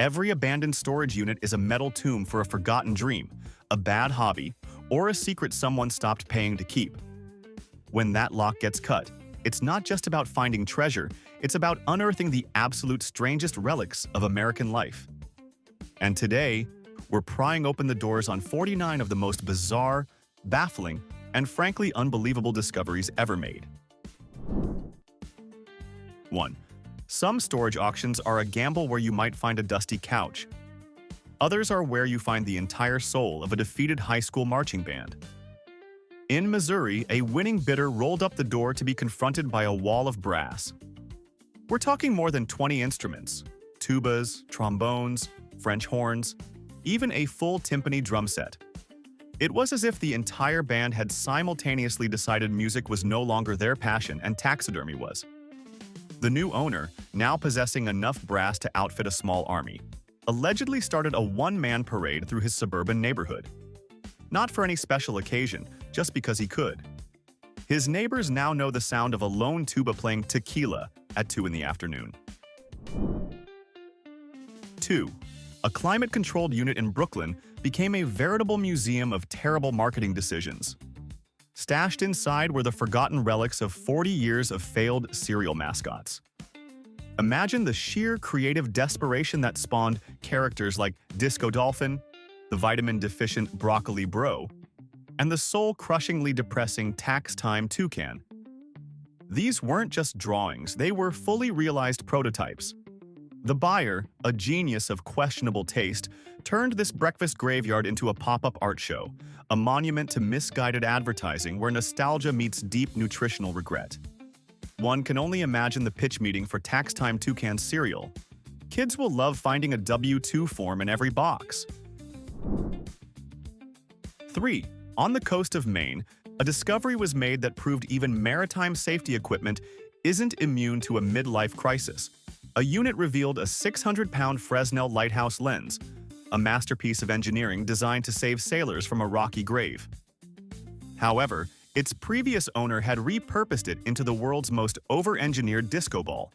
Every abandoned storage unit is a metal tomb for a forgotten dream, a bad hobby, or a secret someone stopped paying to keep. When that lock gets cut, it's not just about finding treasure, it's about unearthing the absolute strangest relics of American life. And today, we're prying open the doors on 49 of the most bizarre, baffling, and frankly unbelievable discoveries ever made. 1. Some storage auctions are a gamble where you might find a dusty couch. Others are where you find the entire soul of a defeated high school marching band. In Missouri, a winning bidder rolled up the door to be confronted by a wall of brass. We're talking more than 20 instruments, tubas, trombones, French horns, even a full timpani drum set. It was as if the entire band had simultaneously decided music was no longer their passion and taxidermy was. The new owner, now possessing enough brass to outfit a small army, allegedly started a one-man parade through his suburban neighborhood. Not for any special occasion, just because he could. His neighbors now know the sound of a lone tuba playing tequila at 2 in the afternoon. 2. A climate-controlled unit in Brooklyn became a veritable museum of terrible marketing decisions. Stashed inside were the forgotten relics of 40 years of failed cereal mascots. Imagine the sheer creative desperation that spawned characters like Disco Dolphin, the vitamin-deficient Broccoli Bro, and the soul-crushingly depressing Tax Time Toucan. These weren't just drawings, they were fully realized prototypes. The buyer, a genius of questionable taste, turned this breakfast graveyard into a pop-up art show, a monument to misguided advertising where nostalgia meets deep nutritional regret. One can only imagine the pitch meeting for Tax Time Toucan cereal. Kids will love finding a W-2 form in every box. 3. On the coast of Maine, a discovery was made that proved even maritime safety equipment isn't immune to a midlife crisis. A unit revealed a 600-pound Fresnel lighthouse lens, a masterpiece of engineering designed to save sailors from a rocky grave. However, its previous owner had repurposed it into the world's most over-engineered disco ball.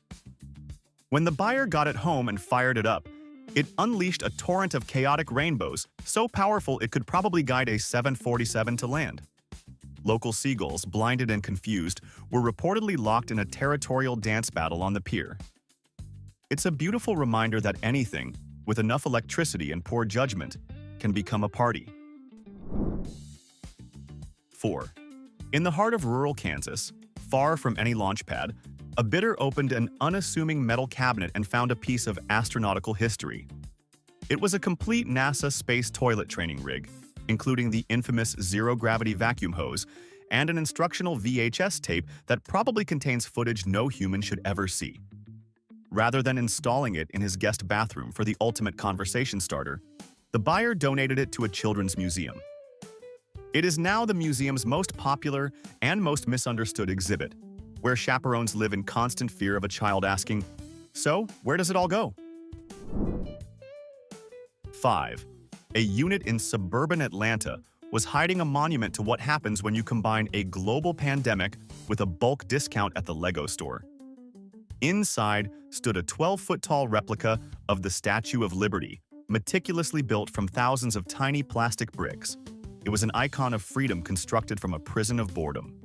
When the buyer got it home and fired it up, it unleashed a torrent of chaotic rainbows, so powerful it could probably guide a 747 to land. Local seagulls, blinded and confused, were reportedly locked in a territorial dance battle on the pier. It's a beautiful reminder that anything, with enough electricity and poor judgment, can become a party. 4. In the heart of rural Kansas, far from any launch pad, a bidder opened an unassuming metal cabinet and found a piece of astronautical history. It was a complete NASA space toilet training rig, including the infamous zero-gravity vacuum hose and an instructional VHS tape that probably contains footage no human should ever see. Rather than installing it in his guest bathroom for the ultimate conversation starter, the buyer donated it to a children's museum. It is now the museum's most popular and most misunderstood exhibit, where chaperones live in constant fear of a child asking, "So, where does it all go?" 5. A unit in suburban Atlanta was hiding a monument to what happens when you combine a global pandemic with a bulk discount at the Lego store. Inside stood a 12-foot-tall replica of the Statue of Liberty, meticulously built from thousands of tiny plastic bricks. It was an icon of freedom constructed from a prison of boredom.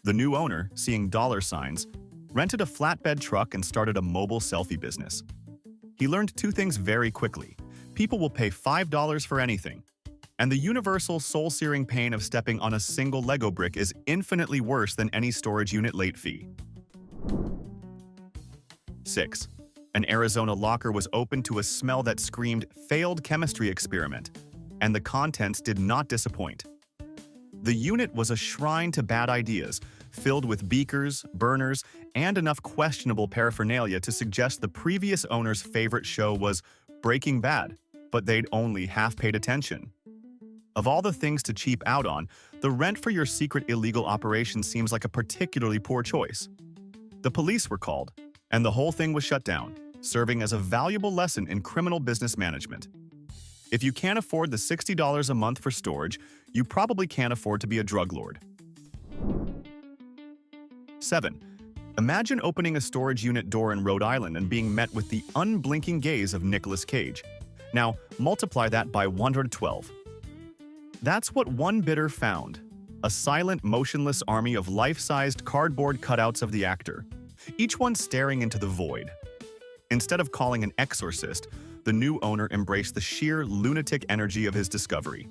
The new owner, seeing dollar signs, rented a flatbed truck and started a mobile selfie business. He learned 2 things very quickly. People will pay $5 for anything, and the universal soul-searing pain of stepping on a single Lego brick is infinitely worse than any storage unit late fee. 6. An Arizona locker was opened to a smell that screamed failed chemistry experiment, and the contents did not disappoint. The unit was a shrine to bad ideas, filled with beakers, burners, and enough questionable paraphernalia to suggest the previous owner's favorite show was Breaking Bad, but they'd only half paid attention. Of all the things to cheap out on, the rent for your secret illegal operation seems like a particularly poor choice. The police were called, and the whole thing was shut down, serving as a valuable lesson in criminal business management. If you can't afford the $60 a month for storage, you probably can't afford to be a drug lord. 7. Imagine opening a storage unit door in Rhode Island and being met with the unblinking gaze of Nicolas Cage. Now, multiply that by 112. That's what one bidder found. A silent, motionless army of life-sized cardboard cutouts of the actor, each one staring into the void. Instead of calling an exorcist, the new owner embraced the sheer lunatic energy of his discovery.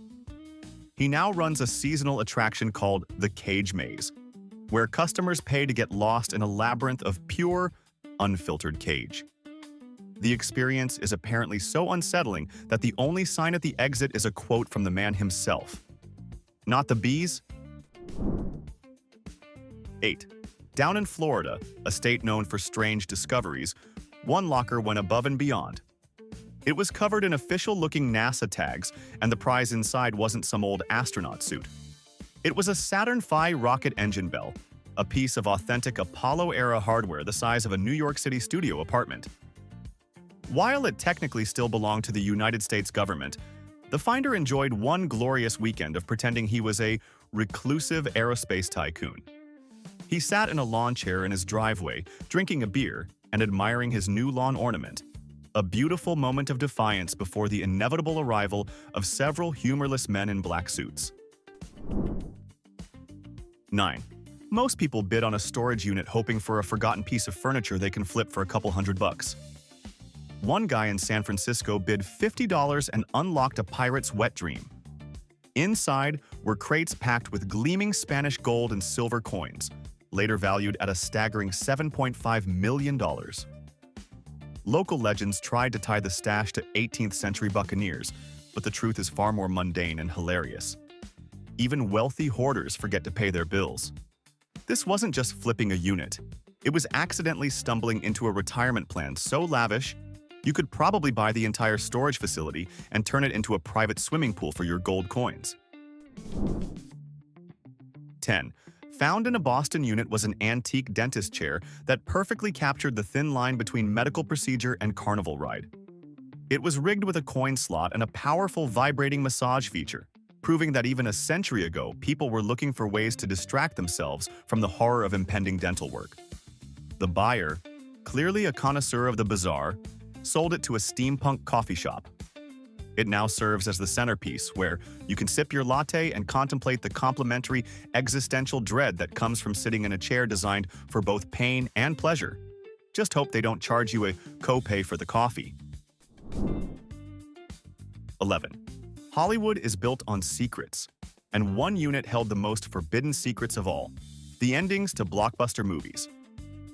He now runs a seasonal attraction called the Cage Maze, where customers pay to get lost in a labyrinth of pure, unfiltered cage. The experience is apparently so unsettling that the only sign at the exit is a quote from the man himself. Not the bees? 8. Down in Florida, a state known for strange discoveries, one locker went above and beyond. It was covered in official-looking NASA tags, and the prize inside wasn't some old astronaut suit. It was a Saturn V rocket engine bell, a piece of authentic Apollo-era hardware the size of a New York City studio apartment. While it technically still belonged to the United States government, the finder enjoyed one glorious weekend of pretending he was a reclusive aerospace tycoon. He sat in a lawn chair in his driveway, drinking a beer and admiring his new lawn ornament, a beautiful moment of defiance before the inevitable arrival of several humorless men in black suits. 9. Most people bid on a storage unit hoping for a forgotten piece of furniture they can flip for a couple $100. One guy in San Francisco bid $50 and unlocked a pirate's wet dream. Inside were crates packed with gleaming Spanish gold and silver coins, later valued at a staggering $7.5 million. Local legends tried to tie the stash to 18th century buccaneers, but the truth is far more mundane and hilarious. Even wealthy hoarders forget to pay their bills. This wasn't just flipping a unit. It was accidentally stumbling into a retirement plan so lavish, you could probably buy the entire storage facility and turn it into a private swimming pool for your gold coins. 10. Found in a Boston unit was an antique dentist chair that perfectly captured the thin line between medical procedure and carnival ride. It was rigged with a coin slot and a powerful vibrating massage feature, proving that even a century ago, people were looking for ways to distract themselves from the horror of impending dental work. The buyer, clearly a connoisseur of the bizarre, sold it to a steampunk coffee shop. It now serves as the centerpiece, where you can sip your latte and contemplate the complimentary existential dread that comes from sitting in a chair designed for both pain and pleasure. Just hope they don't charge you a copay for the coffee. 11. Hollywood is built on secrets, and one unit held the most forbidden secrets of all: the endings to blockbuster movies.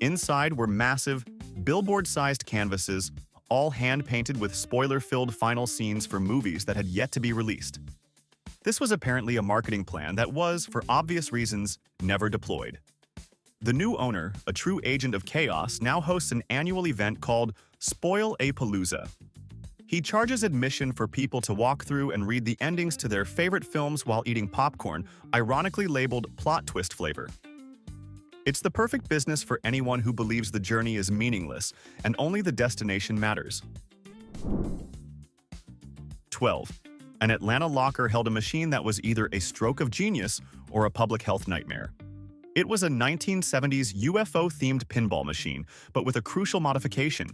Inside were massive, billboard-sized canvases, all hand-painted with spoiler-filled final scenes for movies that had yet to be released. This was apparently a marketing plan that was, for obvious reasons, never deployed. The new owner, a true agent of chaos, now hosts an annual event called Spoil-A-Palooza. He charges admission for people to walk through and read the endings to their favorite films while eating popcorn, ironically labeled plot twist flavor. It's the perfect business for anyone who believes the journey is meaningless and only the destination matters. 12. An Atlanta locker held a machine that was either a stroke of genius or a public health nightmare. It was a 1970s UFO-themed pinball machine, but with a crucial modification.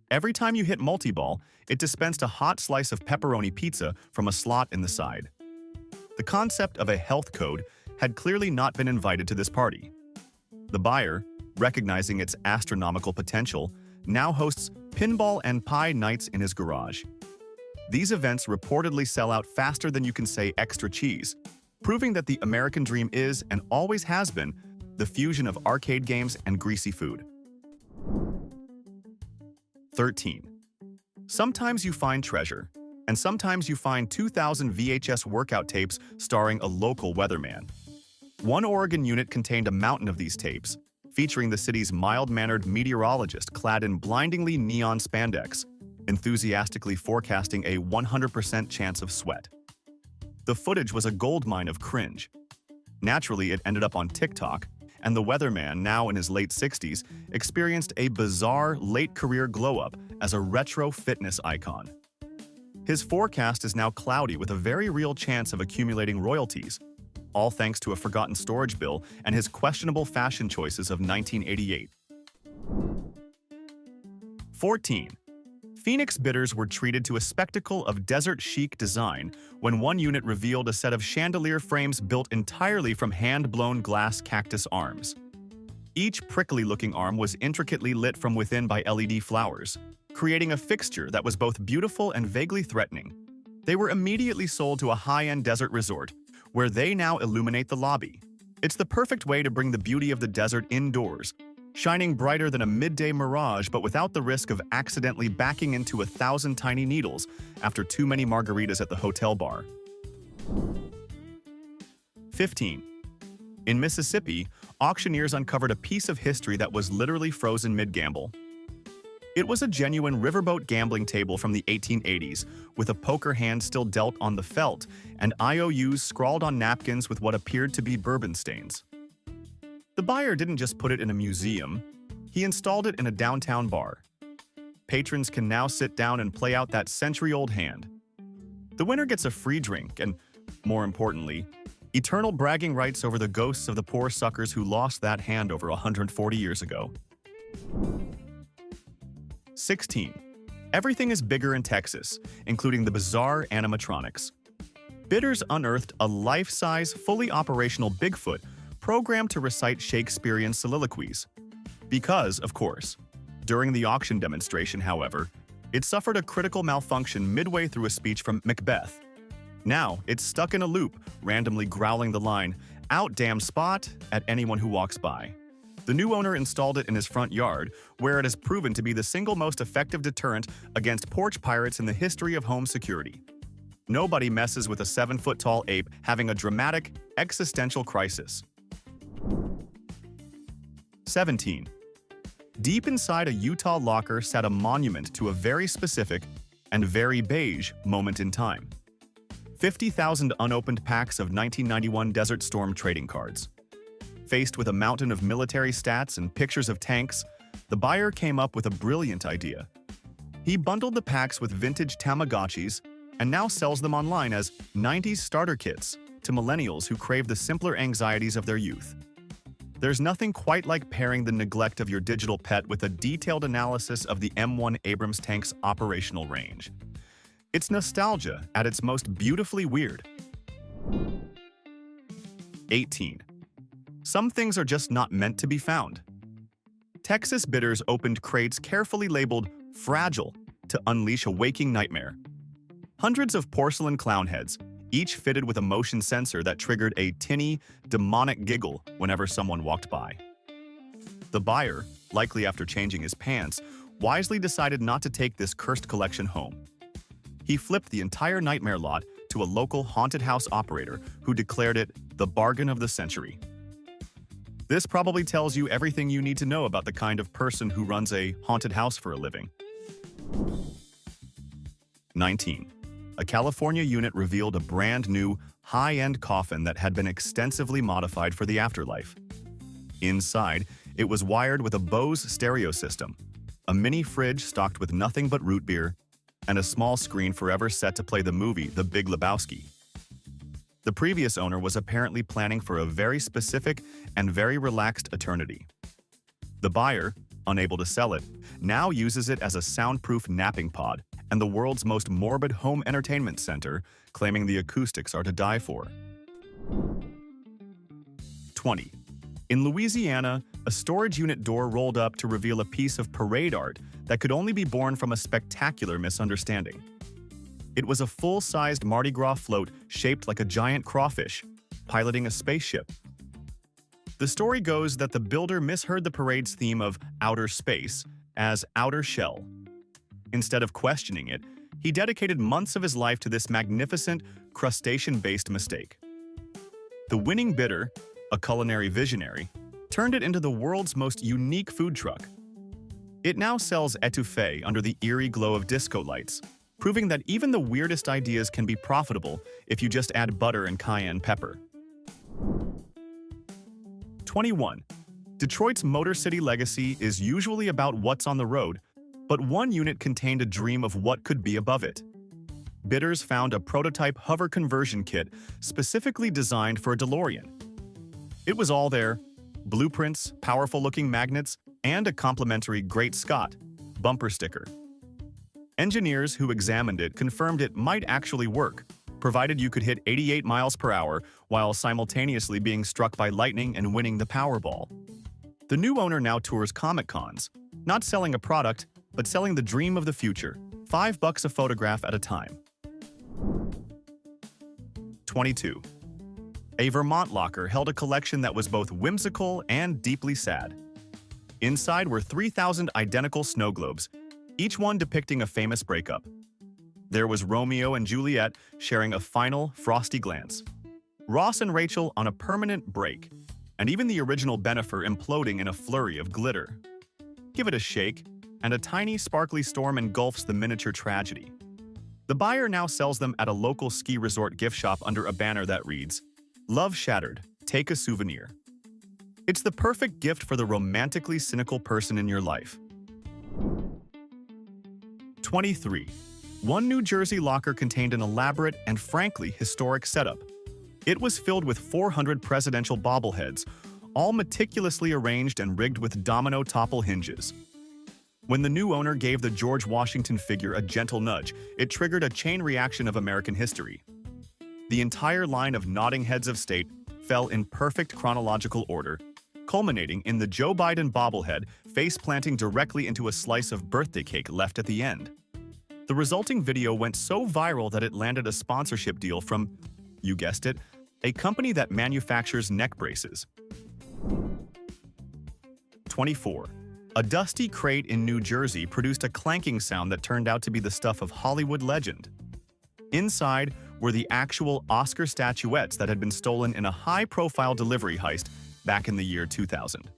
Every time you hit multi-ball, it dispensed a hot slice of pepperoni pizza from a slot in the side. The concept of a health code had clearly not been invited to this party. The buyer, recognizing its astronomical potential, now hosts pinball and pie nights in his garage. These events reportedly sell out faster than you can say extra cheese, proving that the American dream is, and always has been, the fusion of arcade games and greasy food. 13. Sometimes you find treasure, and sometimes you find 2,000 VHS workout tapes starring a local weatherman. One Oregon unit contained a mountain of these tapes, featuring the city's mild-mannered meteorologist clad in blindingly neon spandex, enthusiastically forecasting a 100% chance of sweat. The footage was a goldmine of cringe. Naturally, it ended up on TikTok, and the weatherman, now in his late 60s, experienced a bizarre late-career glow-up as a retro fitness icon. His forecast is now cloudy with a very real chance of accumulating royalties. all thanks to a forgotten storage bill and his questionable fashion choices of 1988. 14. Phoenix bidders were treated to a spectacle of desert chic design when one unit revealed a set of chandelier frames built entirely from hand-blown glass cactus arms. Each prickly-looking arm was intricately lit from within by LED flowers, creating a fixture that was both beautiful and vaguely threatening. They were immediately sold to a high-end desert resort, where they now illuminate the lobby. It's the perfect way to bring the beauty of the desert indoors, shining brighter than a midday mirage but without the risk of accidentally backing into 1,000 tiny needles after too many margaritas at the hotel bar. 15. In Mississippi, auctioneers uncovered a piece of history that was literally frozen mid-gamble. It was a genuine riverboat gambling table from the 1880s, with a poker hand still dealt on the felt and IOUs scrawled on napkins with what appeared to be bourbon stains. The buyer didn't just put it in a museum, he installed it in a downtown bar. Patrons can now sit down and play out that century-old hand. The winner gets a free drink and, more importantly, eternal bragging rights over the ghosts of the poor suckers who lost that hand over 140 years ago. 16. Everything is bigger in Texas, including the bizarre animatronics. Bidders unearthed a life-size, fully operational Bigfoot programmed to recite Shakespearean soliloquies. Because, of course, during the auction demonstration, however, it suffered a critical malfunction midway through a speech from Macbeth. Now, it's stuck in a loop, randomly growling the line, "Out damn spot," at anyone who walks by. The new owner installed it in his front yard, where it has proven to be the single most effective deterrent against porch pirates in the history of home security. Nobody messes with a 7-foot-tall ape having a dramatic, existential crisis. 17. Deep inside a Utah locker sat a monument to a very specific and very beige moment in time. 50,000 unopened packs of 1991 Desert Storm trading cards. Faced with a mountain of military stats and pictures of tanks, the buyer came up with a brilliant idea. He bundled the packs with vintage Tamagotchis and now sells them online as 90s starter kits to millennials who crave the simpler anxieties of their youth. There's nothing quite like pairing the neglect of your digital pet with a detailed analysis of the M1 Abrams tank's operational range. It's nostalgia at its most beautifully weird. 18. Some things are just not meant to be found. Texas bidders opened crates carefully labeled "fragile" to unleash a waking nightmare. Hundreds of porcelain clown heads, each fitted with a motion sensor that triggered a tinny, demonic giggle whenever someone walked by. The buyer, likely after changing his pants, wisely decided not to take this cursed collection home. He flipped the entire nightmare lot to a local haunted house operator who declared it the bargain of the century. This probably tells you everything you need to know about the kind of person who runs a haunted house for a living. 19. A California unit revealed a brand new, high-end coffin that had been extensively modified for the afterlife. Inside, it was wired with a Bose stereo system, a mini fridge stocked with nothing but root beer, and a small screen forever set to play the movie The Big Lebowski. The previous owner was apparently planning for a very specific and very relaxed eternity. The buyer, unable to sell it, now uses it as a soundproof napping pod and the world's most morbid home entertainment center, claiming the acoustics are to die for. 20. In Louisiana, a storage unit door rolled up to reveal a piece of parade art that could only be born from a spectacular misunderstanding. It was a full-sized Mardi Gras float shaped like a giant crawfish, piloting a spaceship. The story goes that the builder misheard the parade's theme of outer space as outer shell. Instead of questioning it, he dedicated months of his life to this magnificent, crustacean-based mistake. The winning bidder, a culinary visionary, turned it into the world's most unique food truck. It now sells etouffee under the eerie glow of disco lights, proving that even the weirdest ideas can be profitable if you just add butter and cayenne pepper. 21. Detroit's Motor City legacy is usually about what's on the road, but one unit contained a dream of what could be above it. bidders found a prototype hover conversion kit specifically designed for a DeLorean. It was all there: blueprints, powerful-looking magnets, and a complimentary Great Scott bumper sticker. Engineers who examined it confirmed it might actually work, provided you could hit 88 miles per hour while simultaneously being struck by lightning and winning the Powerball. The new owner now tours Comic Cons, not selling a product, but selling the dream of the future, $5 a photograph at a time. 22. A Vermont locker held a collection that was both whimsical and deeply sad. Inside were 3,000 identical snow globes, each one depicting a famous breakup. There was Romeo and Juliet sharing a final, frosty glance, Ross and Rachel on a permanent break, and even the original Bennifer imploding in a flurry of glitter. Give it a shake, and a tiny, sparkly storm engulfs the miniature tragedy. The buyer now sells them at a local ski resort gift shop under a banner that reads, "Love shattered, take a souvenir." It's the perfect gift for the romantically cynical person in your life. 23. One New Jersey locker contained an elaborate and frankly historic setup. It was filled with 400 presidential bobbleheads, all meticulously arranged and rigged with domino topple hinges. When the new owner gave the George Washington figure a gentle nudge, it triggered a chain reaction of American history. The entire line of nodding heads of state fell in perfect chronological order, culminating in the Joe Biden bobblehead face-planting directly into a slice of birthday cake left at the end. The resulting video went so viral that it landed a sponsorship deal from, you guessed it, a company that manufactures neck braces. 24. A dusty crate in New Jersey produced a clanking sound that turned out to be the stuff of Hollywood legend. Inside were the actual Oscar statuettes that had been stolen in a high-profile delivery heist back in the year 2000.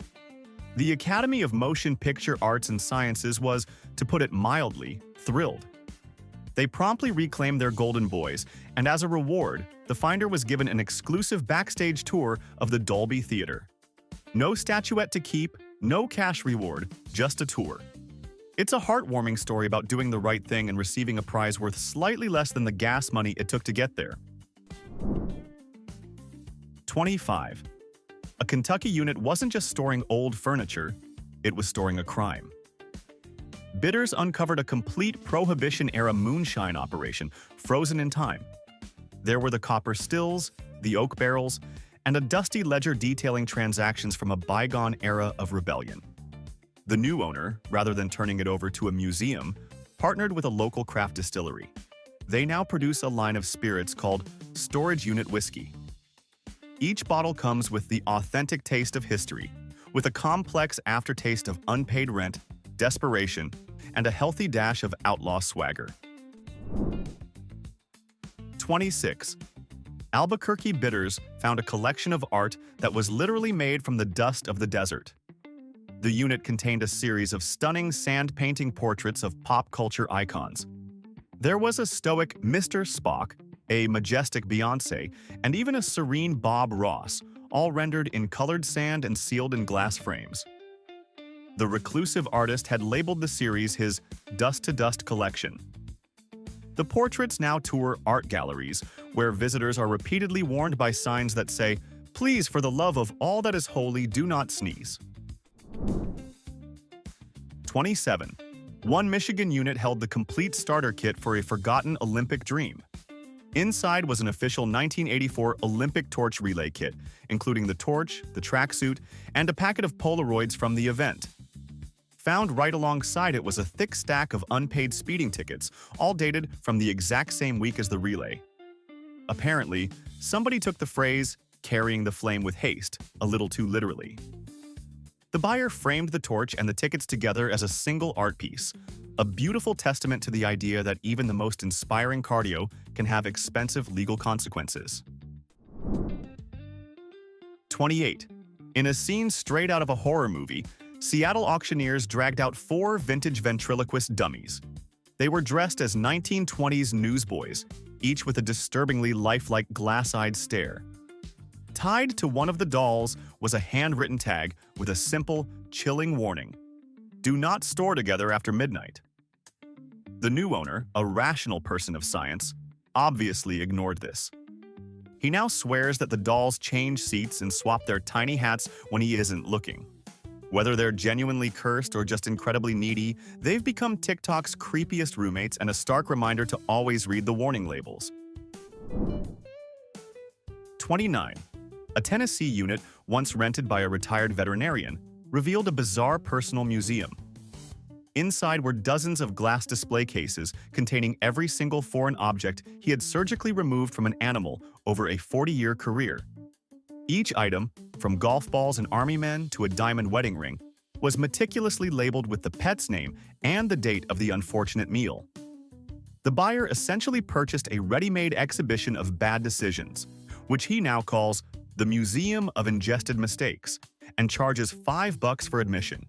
The Academy of Motion Picture Arts and Sciences was, to put it mildly, thrilled. They promptly reclaimed their golden boys, and as a reward, the finder was given an exclusive backstage tour of the Dolby Theater. No statuette to keep, no cash reward, just a tour. It's a heartwarming story about doing the right thing and receiving a prize worth slightly less than the gas money it took to get there. 25. A Kentucky unit wasn't just storing old furniture, it was storing a crime. Bidders uncovered a complete Prohibition-era moonshine operation, frozen in time. There were the copper stills, the oak barrels, and a dusty ledger detailing transactions from a bygone era of rebellion. The new owner, rather than turning it over to a museum, partnered with a local craft distillery. They now produce a line of spirits called Storage Unit Whiskey. Each bottle comes with the authentic taste of history, with a complex aftertaste of unpaid rent, desperation, and a healthy dash of outlaw swagger. 26. Albuquerque bidders found a collection of art that was literally made from the dust of the desert. The unit contained a series of stunning sand painting portraits of pop culture icons. There was a stoic Mr. Spock, a majestic Beyoncé, and even a serene Bob Ross, all rendered in colored sand and sealed in glass frames. The reclusive artist had labeled the series his Dust to Dust collection. The portraits now tour art galleries, where visitors are repeatedly warned by signs that say, "Please, for the love of all that is holy, do not sneeze." 27. One Michigan unit held the complete starter kit for a forgotten Olympic dream. Inside was an official 1984 Olympic torch relay kit, including the torch, the tracksuit, and a packet of Polaroids from the event. Found right alongside it was a thick stack of unpaid speeding tickets, all dated from the exact same week as the relay. Apparently, somebody took the phrase, "carrying the flame with haste," a little too literally. The buyer framed the torch and the tickets together as a single art piece, a beautiful testament to the idea that even the most inspiring cardio can have expensive legal consequences. 28. In a scene straight out of a horror movie, Seattle auctioneers dragged out 4 vintage ventriloquist dummies. They were dressed as 1920s newsboys, each with a disturbingly lifelike glass-eyed stare. Tied to one of the dolls was a handwritten tag with a simple, chilling warning: "Do not store together after midnight." The new owner, a rational person of science, obviously ignored this. He now swears that the dolls change seats and swap their tiny hats when he isn't looking. Whether they're genuinely cursed or just incredibly needy, they've become TikTok's creepiest roommates and a stark reminder to always read the warning labels. 29. A Tennessee unit, once rented by a retired veterinarian, revealed a bizarre personal museum. Inside were dozens of glass display cases containing every single foreign object he had surgically removed from an animal over a 40-year career. Each item, from golf balls and army men to a diamond wedding ring, was meticulously labeled with the pet's name and the date of the unfortunate meal. The buyer essentially purchased a ready-made exhibition of bad decisions, which he now calls the Museum of Ingested Mistakes, and charges $5 for admission.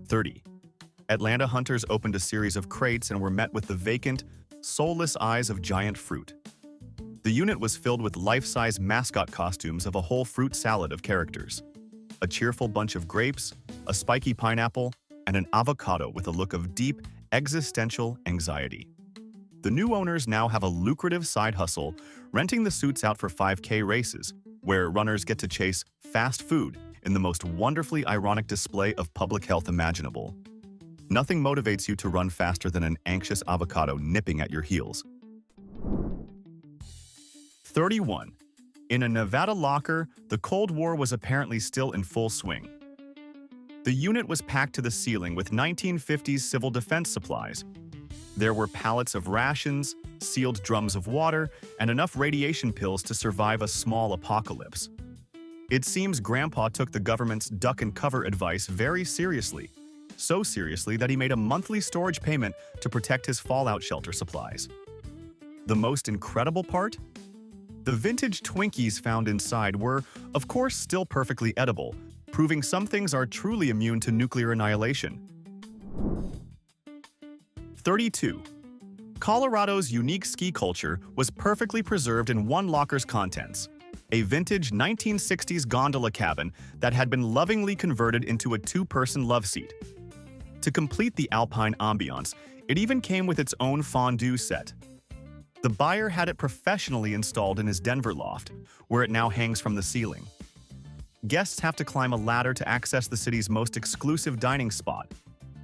30. Atlanta hunters opened a series of crates and were met with the vacant, soulless eyes of giant fruit. The unit was filled with life-size mascot costumes of a whole fruit salad of characters. A cheerful bunch of grapes, a spiky pineapple, and an avocado with a look of deep, existential anxiety. The new owners now have a lucrative side hustle, renting the suits out for 5K races, where runners get to chase fast food in the most wonderfully ironic display of public health imaginable. Nothing motivates you to run faster than an anxious avocado nipping at your heels. 31. In a Nevada locker, the Cold War was apparently still in full swing. The unit was packed to the ceiling with 1950s civil defense supplies. There were pallets of rations, sealed drums of water, and enough radiation pills to survive a small apocalypse. It seems Grandpa took the government's duck-and-cover advice very seriously, so seriously that he made a monthly storage payment to protect his fallout shelter supplies. The most incredible part? The vintage Twinkies found inside were, of course, still perfectly edible, proving some things are truly immune to nuclear annihilation. 32. Colorado's unique ski culture was perfectly preserved in one locker's contents, a vintage 1960s gondola cabin that had been lovingly converted into a two-person love seat. To complete the alpine ambiance, it even came with its own fondue set. The buyer had it professionally installed in his Denver loft, where it now hangs from the ceiling. Guests have to climb a ladder to access the city's most exclusive dining spot,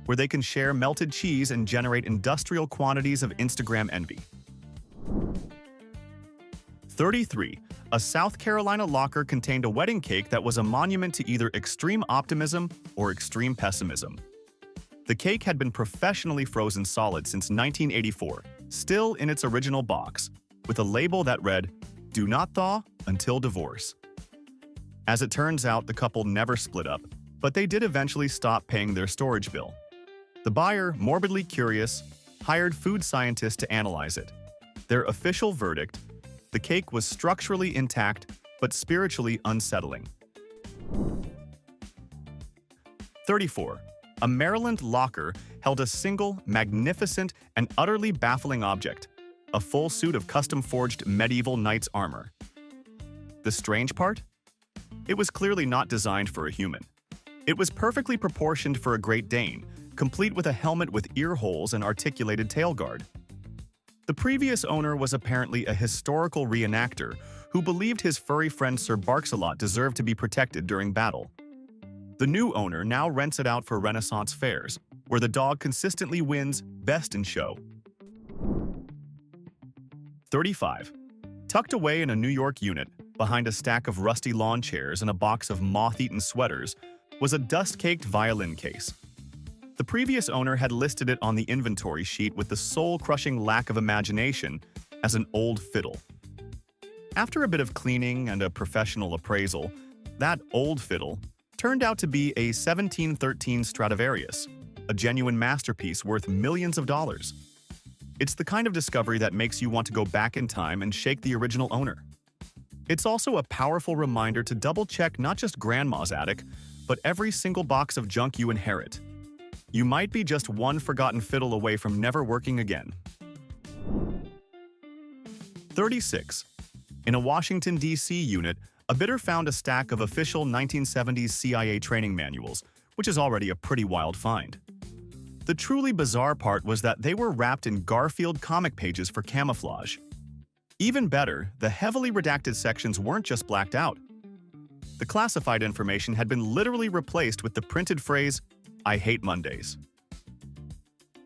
where they can share melted cheese and generate industrial quantities of Instagram envy. 33. A South Carolina locker contained a wedding cake that was a monument to either extreme optimism or extreme pessimism. The cake had been professionally frozen solid since 1984, still in its original box, with a label that read, "Do not thaw until divorce." As it turns out, the couple never split up, but they did eventually stop paying their storage bill. The buyer, morbidly curious, hired food scientists to analyze it. Their official verdict: the cake was structurally intact, but spiritually unsettling. 34. A Maryland locker held a single, magnificent, and utterly baffling object, a full suit of custom-forged medieval knight's armor. The strange part? It was clearly not designed for a human. It was perfectly proportioned for a Great Dane, complete with a helmet with ear holes and articulated tailguard. The previous owner was apparently a historical reenactor who believed his furry friend Sir Barks-a-Lot deserved to be protected during battle. The new owner now rents it out for Renaissance fairs, where the dog consistently wins Best in Show. 35. Tucked away in a New York unit, behind a stack of rusty lawn chairs and a box of moth-eaten sweaters, was a dust-caked violin case. The previous owner had listed it on the inventory sheet with the soul-crushing lack of imagination as an old fiddle. After a bit of cleaning and a professional appraisal, that old fiddle turned out to be a 1713 Stradivarius, a genuine masterpiece worth millions of dollars. It's the kind of discovery that makes you want to go back in time and shake the original owner. It's also a powerful reminder to double-check not just grandma's attic, but every single box of junk you inherit. You might be just one forgotten fiddle away from never working again. 36. In a Washington, D.C. unit, a bidder found a stack of official 1970s CIA training manuals, which is already a pretty wild find. The truly bizarre part was that they were wrapped in Garfield comic pages for camouflage. Even better, the heavily redacted sections weren't just blacked out. The classified information had been literally replaced with the printed phrase, "I hate Mondays."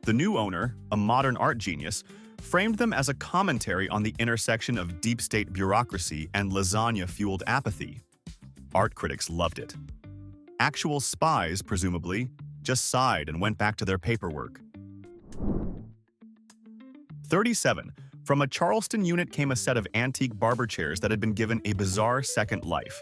The new owner, a modern art genius, framed them as a commentary on the intersection of deep-state bureaucracy and lasagna-fueled apathy. Art critics loved it. Actual spies, presumably, just sighed and went back to their paperwork. 37. From a Charleston unit came a set of antique barber chairs that had been given a bizarre second life.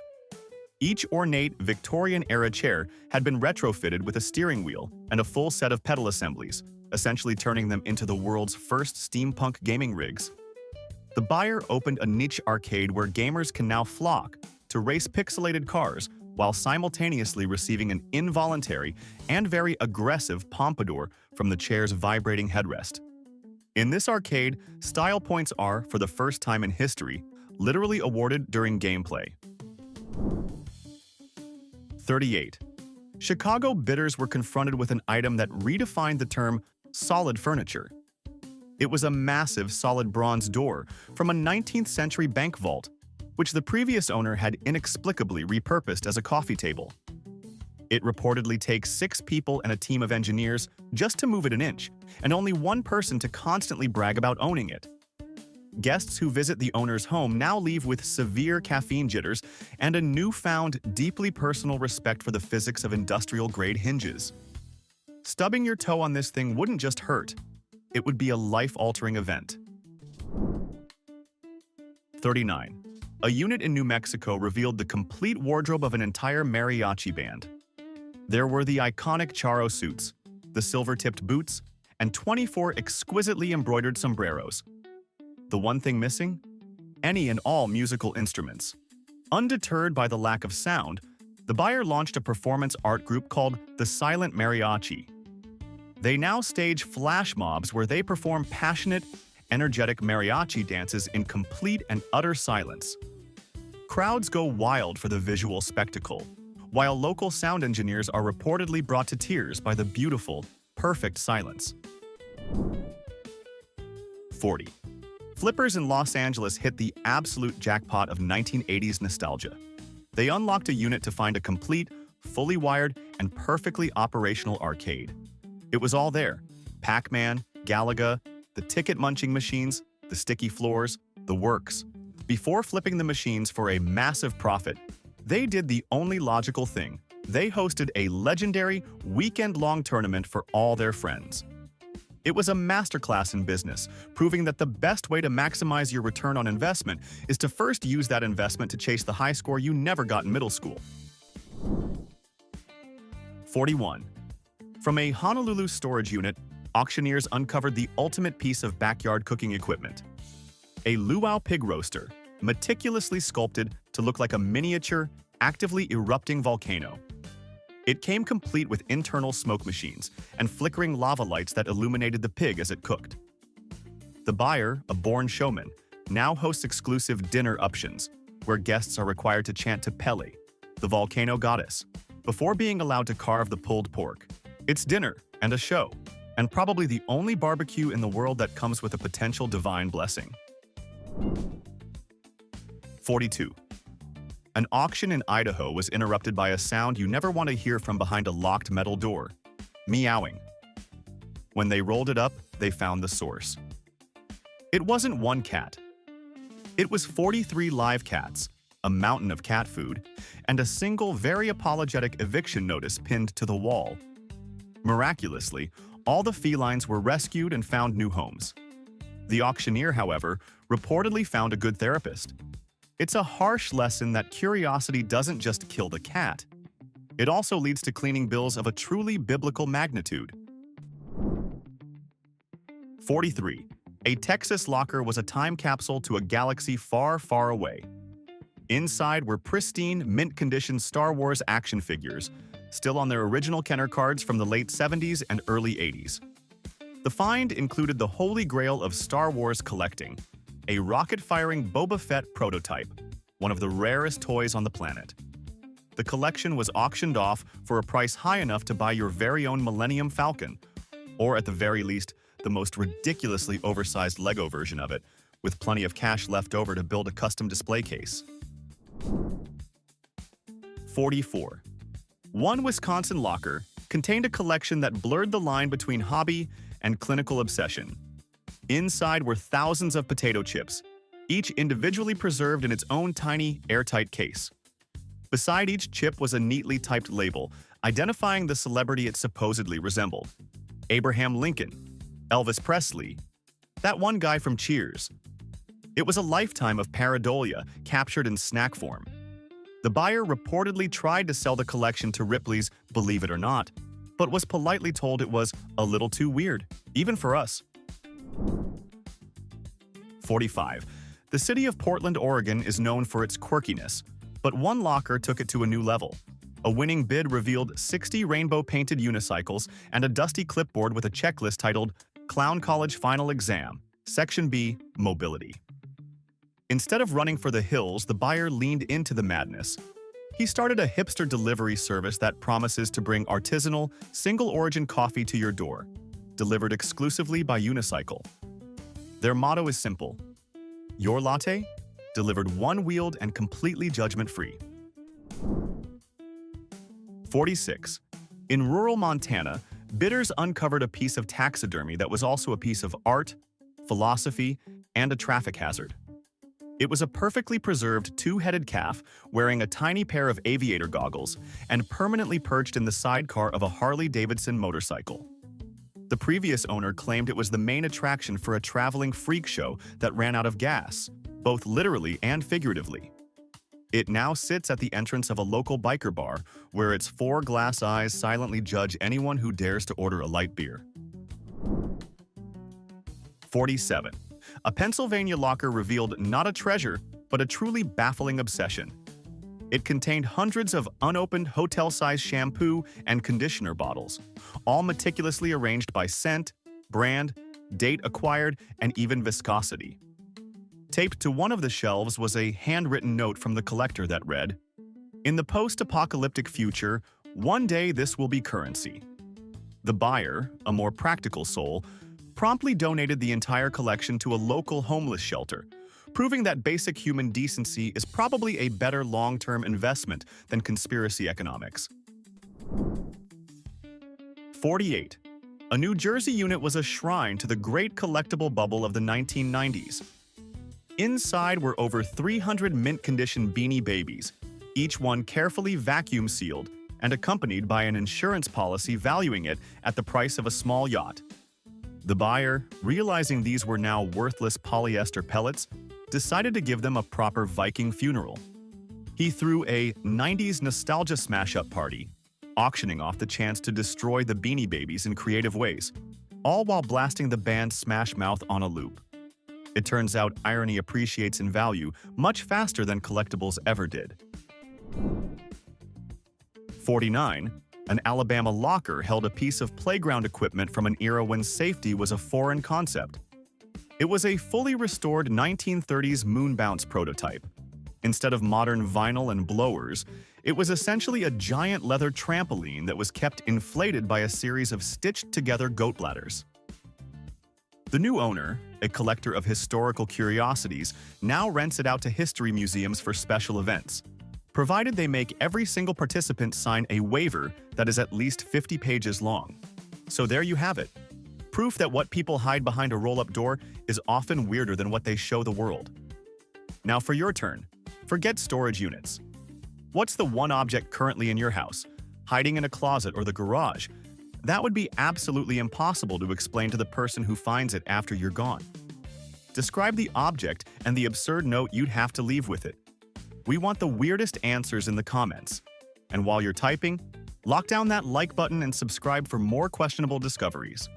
Each ornate Victorian-era chair had been retrofitted with a steering wheel and a full set of pedal assemblies, essentially turning them into the world's first steampunk gaming rigs. The buyer opened a niche arcade where gamers can now flock to race pixelated cars while simultaneously receiving an involuntary and very aggressive pompadour from the chair's vibrating headrest. In this arcade, style points are, for the first time in history, literally awarded during gameplay. 38. Chicago bidders were confronted with an item that redefined the term solid furniture. It was a massive solid bronze door from a 19th century bank vault, which the previous owner had inexplicably repurposed as a coffee table. It reportedly takes 6 people and a team of engineers just to move it an inch, and only one person to constantly brag about owning it. Guests who visit the owner's home now leave with severe caffeine jitters and a newfound, deeply personal respect for the physics of industrial-grade hinges. Stubbing your toe on this thing wouldn't just hurt, it would be a life-altering event. 39. A unit in New Mexico revealed the complete wardrobe of an entire mariachi band. There were the iconic charro suits, the silver-tipped boots, and 24 exquisitely embroidered sombreros. The one thing missing? Any and all musical instruments. Undeterred by the lack of sound, the buyer launched a performance art group called the Silent Mariachi. They now stage flash mobs where they perform passionate, energetic mariachi dances in complete and utter silence. Crowds go wild for the visual spectacle, while local sound engineers are reportedly brought to tears by the beautiful, perfect silence. 40. Flippers in Los Angeles hit the absolute jackpot of 1980s nostalgia. They unlocked a unit to find a complete, fully wired, and perfectly operational arcade. It was all there: Pac-Man, Galaga, the ticket-munching machines, the sticky floors, the works. Before flipping the machines for a massive profit, they did the only logical thing. They hosted a legendary, weekend-long tournament for all their friends. It was a masterclass in business, proving that the best way to maximize your return on investment is to first use that investment to chase the high score you never got in middle school. 41. From a Honolulu storage unit, auctioneers uncovered the ultimate piece of backyard cooking equipment. A luau pig roaster, meticulously sculpted to look like a miniature, actively erupting volcano. It came complete with internal smoke machines and flickering lava lights that illuminated the pig as it cooked. The buyer, a born showman, now hosts exclusive dinner options, where guests are required to chant to Pele, the volcano goddess, before being allowed to carve the pulled pork. It's dinner and a show, and probably the only barbecue in the world that comes with a potential divine blessing. 42. An auction in Idaho was interrupted by a sound you never want to hear from behind a locked metal door: meowing. When they rolled it up, they found the source. It wasn't one cat. It was 43 live cats, a mountain of cat food, and a single very apologetic eviction notice pinned to the wall. Miraculously, all the felines were rescued and found new homes. The auctioneer, however, reportedly found a good therapist. It's a harsh lesson that curiosity doesn't just kill the cat. It also leads to cleaning bills of a truly biblical magnitude. 43. A Texas locker was a time capsule to a galaxy far, far away. Inside were pristine, mint-condition Star Wars action figures, still on their original Kenner cards from the late 70s and early 80s. The find included the holy grail of Star Wars collecting, a rocket-firing Boba Fett prototype, one of the rarest toys on the planet. The collection was auctioned off for a price high enough to buy your very own Millennium Falcon, or at the very least, the most ridiculously oversized Lego version of it, with plenty of cash left over to build a custom display case. 44. One Wisconsin locker contained a collection that blurred the line between hobby and clinical obsession. Inside were thousands of potato chips, each individually preserved in its own tiny, airtight case. Beside each chip was a neatly typed label, identifying the celebrity it supposedly resembled. Abraham Lincoln, Elvis Presley, that one guy from Cheers. It was a lifetime of pareidolia captured in snack form. The buyer reportedly tried to sell the collection to Ripley's Believe It or Not, but was politely told it was a little too weird, even for us. 45. The city of Portland, Oregon is known for its quirkiness, but one locker took it to a new level. A winning bid revealed 60 rainbow-painted unicycles and a dusty clipboard with a checklist titled Clown College Final Exam, Section B, Mobility. Instead of running for the hills, the buyer leaned into the madness. He started a hipster delivery service that promises to bring artisanal, single-origin coffee to your door, delivered exclusively by unicycle. Their motto is simple: your latte, delivered one-wheeled and completely judgment-free. 46. In rural Montana, bidders uncovered a piece of taxidermy that was also a piece of art, philosophy, and a traffic hazard. It was a perfectly preserved two-headed calf wearing a tiny pair of aviator goggles and permanently perched in the sidecar of a Harley-Davidson motorcycle. The previous owner claimed it was the main attraction for a traveling freak show that ran out of gas, both literally and figuratively. It now sits at the entrance of a local biker bar, where its 4 glass eyes silently judge anyone who dares to order a light beer. 47. A Pennsylvania locker revealed not a treasure, but a truly baffling obsession. It contained hundreds of unopened hotel-sized shampoo and conditioner bottles, all meticulously arranged by scent, brand, date acquired, and even viscosity. Taped to one of the shelves was a handwritten note from the collector that read, "In the post-apocalyptic future, one day this will be currency." The buyer, a more practical soul, promptly donated the entire collection to a local homeless shelter, proving that basic human decency is probably a better long-term investment than conspiracy economics. 48. A New Jersey unit was a shrine to the great collectible bubble of the 1990s. Inside were over 300 mint-condition Beanie Babies, each one carefully vacuum-sealed and accompanied by an insurance policy valuing it at the price of a small yacht. The buyer, realizing these were now worthless polyester pellets, decided to give them a proper Viking funeral. He threw a 90s nostalgia smash-up party, auctioning off the chance to destroy the Beanie Babies in creative ways, all while blasting the band Smash Mouth on a loop. It turns out irony appreciates in value much faster than collectibles ever did. 49. An Alabama locker held a piece of playground equipment from an era when safety was a foreign concept. It was a fully restored 1930s moon bounce prototype. Instead of modern vinyl and blowers, it was essentially a giant leather trampoline that was kept inflated by a series of stitched-together goat bladders. The new owner, a collector of historical curiosities, now rents it out to history museums for special events, provided they make every single participant sign a waiver that is at least 50 pages long. So there you have it. Proof that what people hide behind a roll-up door is often weirder than what they show the world. Now for your turn. Forget storage units. What's the one object currently in your house, hiding in a closet or the garage? That would be absolutely impossible to explain to the person who finds it after you're gone. Describe the object and the absurd note you'd have to leave with it. We want the weirdest answers in the comments. And while you're typing, lock down that like button and subscribe for more questionable discoveries.